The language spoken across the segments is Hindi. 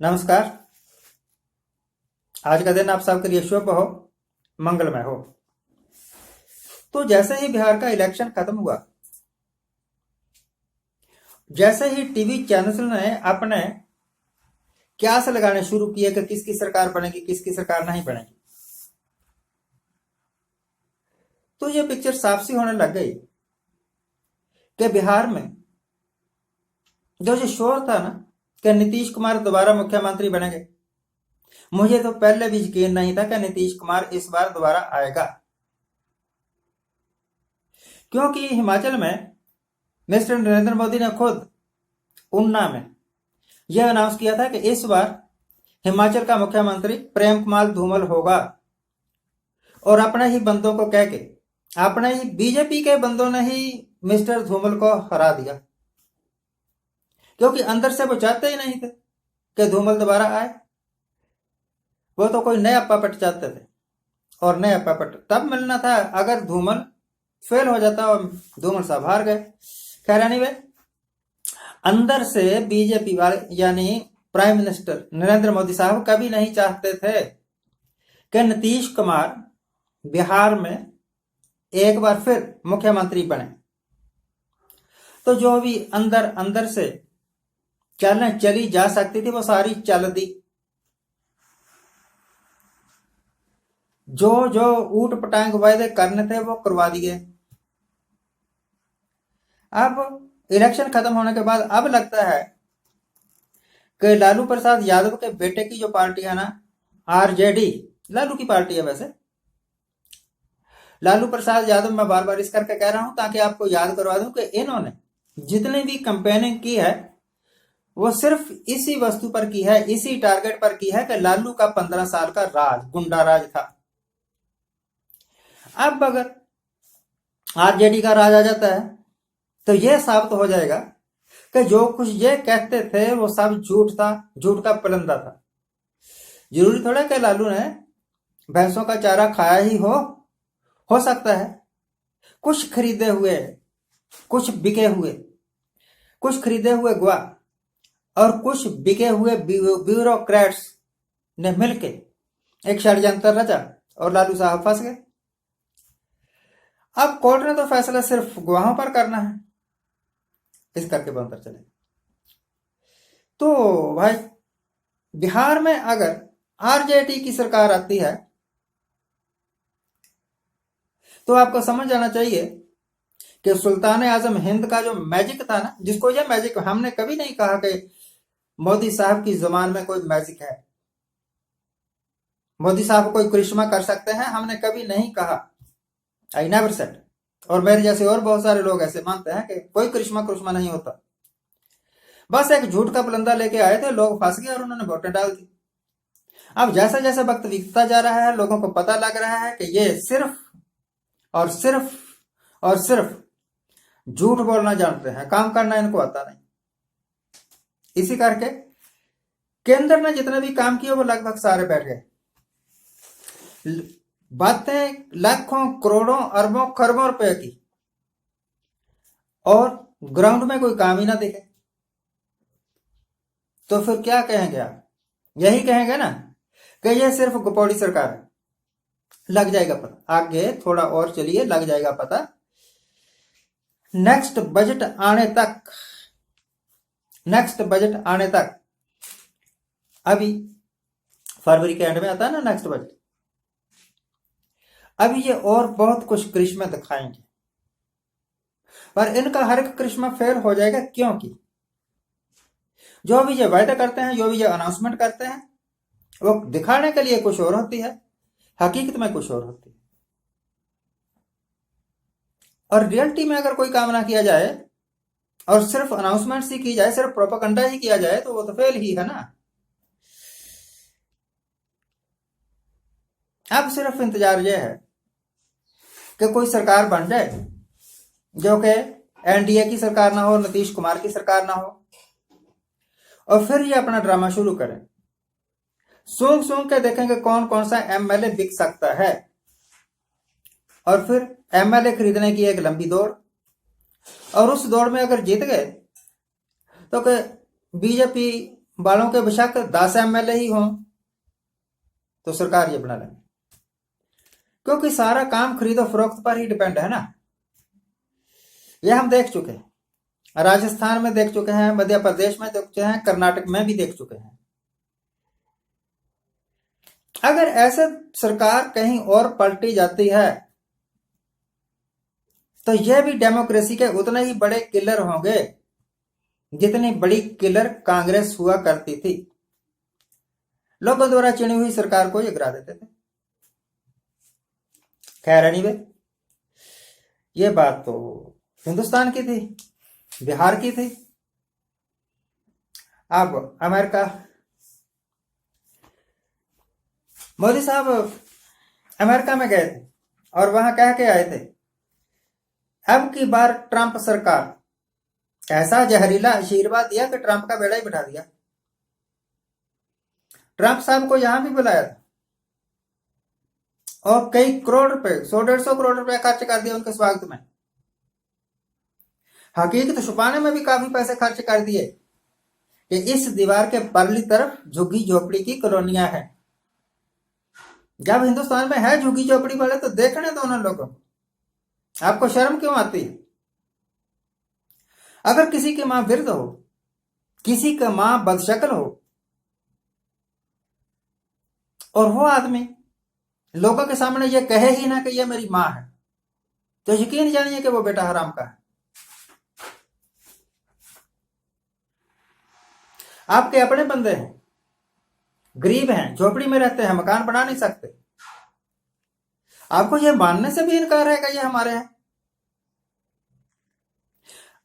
नमस्कार। आज का दिन आप सबके लिए शुभ हो, मंगलमय हो। तो जैसे ही बिहार का इलेक्शन खत्म हुआ, जैसे ही टीवी चैनल्स ने अपने क्यास लगाने शुरू किए कि किसकी सरकार बनेगी, किसकी सरकार नहीं बनेगी, तो ये पिक्चर साफ सी होने लग गई कि बिहार में जो शोर था ना कि नीतीश कुमार दोबारा मुख्यमंत्री बनेंगे, मुझे तो पहले भी यकीन नहीं था कि नीतीश कुमार इस बार दोबारा आएगा। क्योंकि हिमाचल में मिस्टर नरेंद्र मोदी ने खुद ऊना में यह अनाउंस किया था कि इस बार हिमाचल का मुख्यमंत्री प्रेम कुमार धूमल होगा, और अपने ही बंदों को कह के, अपने ही बीजेपी के बंदों ने ही मिस्टर धूमल को हरा दिया, क्योंकि अंदर से वो चाहते ही नहीं थे कि धूमल दोबारा आए। वो तो कोई नया पपट चाहते थे, और नया पपट तब मिलना था अगर धूमल फेल हो जाता और धूमल साहब हार गए। खैर एनीवे, अंदर से बीजेपी वाले यानी प्राइम मिनिस्टर नरेंद्र मोदी साहब कभी नहीं चाहते थे कि नीतीश कुमार बिहार में एक बार फिर मुख्यमंत्री बने। तो जो भी अंदर अंदर से चलने चली जा सकती थी वो सारी चल दी। जो जो ऊट पटांग वायदे करने थे वो करवा दिए। अब इलेक्शन खत्म होने के बाद अब लगता है कि लालू प्रसाद यादव के बेटे की जो पार्टी है ना, आरजेडी, लालू की पार्टी है। वैसे लालू प्रसाद यादव, मैं बार बार इस करके कह रहा हूं ताकि आपको याद करवा दूं कि इन्होंने जितनी भी कंपेनिंग की है वो सिर्फ इसी वस्तु पर की है, इसी टारगेट पर की है कि लालू का 15 साल का राज, गुंडा राज था। अब अगर आरजेडी का राज आ जाता है तो यह साबित हो जाएगा कि जो कुछ ये कहते थे वो सब झूठ था, झूठ का पलंदा था। जरूरी थोड़ा कि लालू ने भैंसों का चारा खाया ही हो सकता है कुछ खरीदे हुए, कुछ बिके हुए, कुछ खरीदे हुए गुआ और कुछ बिके हुए ब्यूरोक्रेट्स ने मिलके एक षड्यंत्र रचा और लालू साहब फंस गए। अब कोर्ट ने तो फैसला सिर्फ गवाहों पर करना है, इस करके बनकर चले। तो भाई, बिहार में अगर आरजेडी की सरकार आती है तो आपको समझ जाना चाहिए कि सुल्तान आजम हिंद का जो मैजिक था ना, जिसको ये मैजिक, हमने कभी नहीं कहा कि मोदी साहब की जुबान में कोई मैजिक है, मोदी साहब कोई करिश्मा कर सकते हैं, हमने कभी नहीं कहा। I never said. और मेरे जैसे और बहुत सारे लोग ऐसे मानते हैं कि कोई करिश्मा नहीं होता। बस एक झूठ का बुलंदा लेके आए थे, लोग फंस गए और उन्होंने वोटें डाल दी। अब जैसे जैसे वक्त बीतता जा रहा है, लोगों को पता लग रहा है कि ये सिर्फ और सिर्फ और सिर्फ झूठ बोलना जानते हैं, काम करना इनको आता नहीं। इसी करके केंद्र ने जितने भी काम किए वो लगभग सारे बैठ गए। बातें लाखों करोड़ों अरबों खरबों रुपए की, और ग्राउंड में कोई काम ही ना दिखे। तो फिर क्या कहेंगे आप? यही कहेंगे ना कि ये सिर्फ गोपौड़ी सरकार है। लग जाएगा पता, आगे थोड़ा और चलिए, लग जाएगा पता। नेक्स्ट बजट आने तक, अभी फरवरी के एंड में आता है ना नेक्स्ट बजट, अभी ये और बहुत कुछ करिश्मा दिखाएंगे, पर इनका हर एक करिश्मा फेल हो जाएगा। क्योंकि जो भी ये वायदा करते हैं, जो भी ये अनाउंसमेंट करते हैं, वो दिखाने के लिए कुछ और होती है, हकीकत में कुछ और होती है। और रियलिटी में अगर कोई काम ना किया जाए और सिर्फ अनाउंसमेंट ही की जाए, सिर्फ प्रोपेगेंडा ही किया जाए, तो वो तो फेल ही है ना। अब सिर्फ इंतजार यह है कि कोई सरकार बन जाए जो कि एनडीए की सरकार ना हो, नीतीश कुमार की सरकार ना हो, और फिर ये अपना ड्रामा शुरू करें। सूंघ सूंघ के देखेंगे कौन कौन सा एमएलए बिक सकता है, और फिर एमएलए खरीदने की एक लंबी दौड़, और उस दौड़ में अगर जीत गए तो कि बीजेपी वालों के बेशक 10 एमएलए ही हों तो सरकार ये बना लेंगे, क्योंकि सारा काम खरीदो फरोख्त पर ही डिपेंड है ना। यह हम देख चुके हैं, राजस्थान में देख चुके हैं, मध्य प्रदेश में देख चुके हैं, कर्नाटक में भी देख चुके हैं। अगर ऐसे सरकार कहीं और पलटी जाती है तो यह भी डेमोक्रेसी के उतने ही बड़े किलर होंगे जितनी बड़ी किलर कांग्रेस हुआ करती थी। लोगों द्वारा चुनी हुई सरकार को ये गिरा देते थे। खैर एनीवे, ये बात तो हिंदुस्तान की थी, बिहार की थी। अब अमेरिका, मोदी साहब अमेरिका में गए थे और वहां कह के आए थे, अब की बार ट्रंप सरकार, ऐसा जहरीला आशीर्वाद दिया कि ट्रंप का बेड़ा ही बिठा दिया। ट्रंप साहब को यहां भी बुलाया था और कई करोड़ रुपए, 100-150 करोड़ रुपए खर्च कर दिए उनके स्वागत में। हकीकत छुपाने में भी काफी पैसे खर्च कर दिए कि इस दीवार के परली तरफ झुग्गी झोपड़ी की कॉलोनियां हैं। जब हिंदुस्तान में है झुग्गी झोपड़ी वाले तो देखने दो उन लोगों को, आपको शर्म क्यों आती है? अगर किसी की मां वृद्ध हो, किसी का मां बदशक्ल हो और वो आदमी लोगों के सामने ये कहे ही ना कि ये मेरी मां है, तो यकीन जानिए कि वो बेटा हराम का है। आपके अपने बंदे हैं, गरीब हैं, झोपड़ी में रहते हैं, मकान बना नहीं सकते, आपको यह मानने से भी इनकार है कि ये हमारे हैं।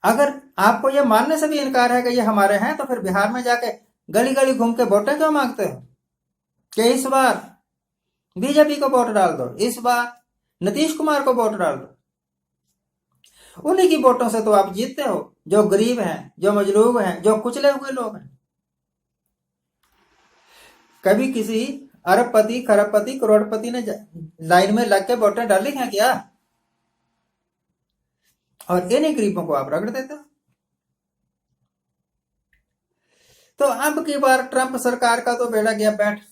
अगर आपको यह मानने से भी इनकार है कि ये हमारे हैं, तो फिर बिहार में जाके गली गली घूम के वोटें क्यों मांगते हो कि इस बार बीजेपी को वोट डाल दो, इस बार नीतीश कुमार को वोट डाल दो। उन्हीं की वोटों से तो आप जीतते हो, जो गरीब हैं, जो मजलूम हैं, जो कुचले हुए लोग हैं। कभी किसी अरबपति, खरबपति, करोड़पति ने लाइन में लग के वोटें डाली हैं क्या? और इन्हीं गरीबों को आप रगड़ देते हो। तो अब की बार ट्रंप सरकार का तो बेड़ा गया बैठ।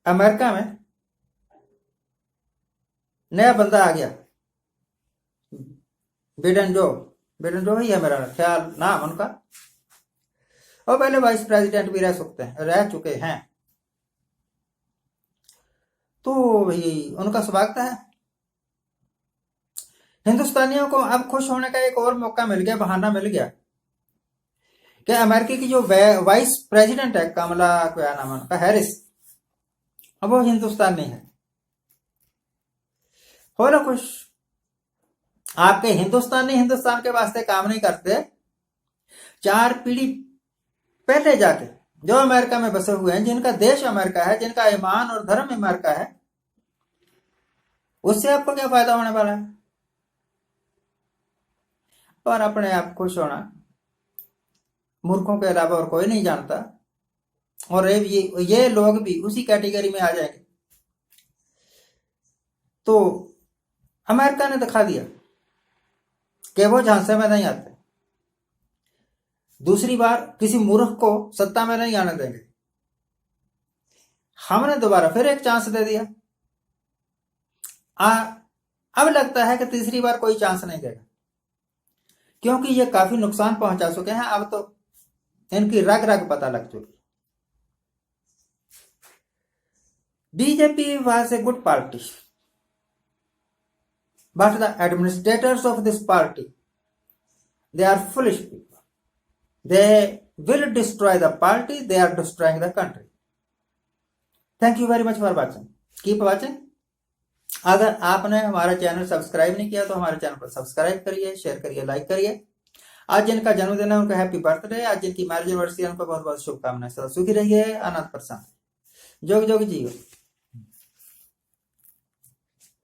अमेरिका में नया बंदा आ गया, बिडेन जो ही है मेरा ख्याल नाम उनका, और पहले वाइस प्रेसिडेंट भी रह चुके हैं। तो भाई उनका स्वागत है। हिंदुस्तानियों को अब खुश होने का एक और मौका मिल गया, बहाना मिल गया कि अमेरिका की जो वाइस प्रेसिडेंट है, कमला क्या नाम है उनका, हैरिस, अब वो हिंदुस्तानी है। हो ना खुश? आपके हिंदुस्तानी हिंदुस्तान के वास्ते काम नहीं करते। 4 पीढ़ी पहले जाके जो अमेरिका में बसे हुए हैं, जिनका देश अमेरिका है, जिनका ईमान और धर्म अमेरिका है, उससे आपको क्या फायदा होने वाला है? और अपने आप खुश होना मूर्खों के अलावा और कोई नहीं जानता। और ये लोग भी उसी कैटेगरी में आ जाएंगे। तो अमेरिका ने दिखा दिया कि वो झांसे में नहीं आते। दूसरी बार किसी मूर्ख को सत्ता में नहीं आने देंगे। हमने दोबारा फिर एक चांस दे दिया। अब लगता है कि तीसरी बार कोई चांस नहीं देगा, क्योंकि ये काफी नुकसान पहुंचा चुके हैं। अब तो इनकी रग रग पता लग चुकी। BJP was a good party, but the administrators of this party, they are foolish people. They will destroy the party. They are destroying the country. Thank you very much for watching. Keep watching. अगर आपने हमारा चैनल सब्सक्राइब नहीं किया तो हमारे चैनल पर सब्सक्राइब करिए, शेयर करिए, लाइक करिए। आज जिनका जन्मदिन है उनका हैप्पी बर्थडे। आज जिनकी मैरिज एनिवर्सरी है उनको बहुत बहुत शुभकामनाएं। सदा सुखी रहिए, आनंद प्रसन्न, जोग जोग जियो।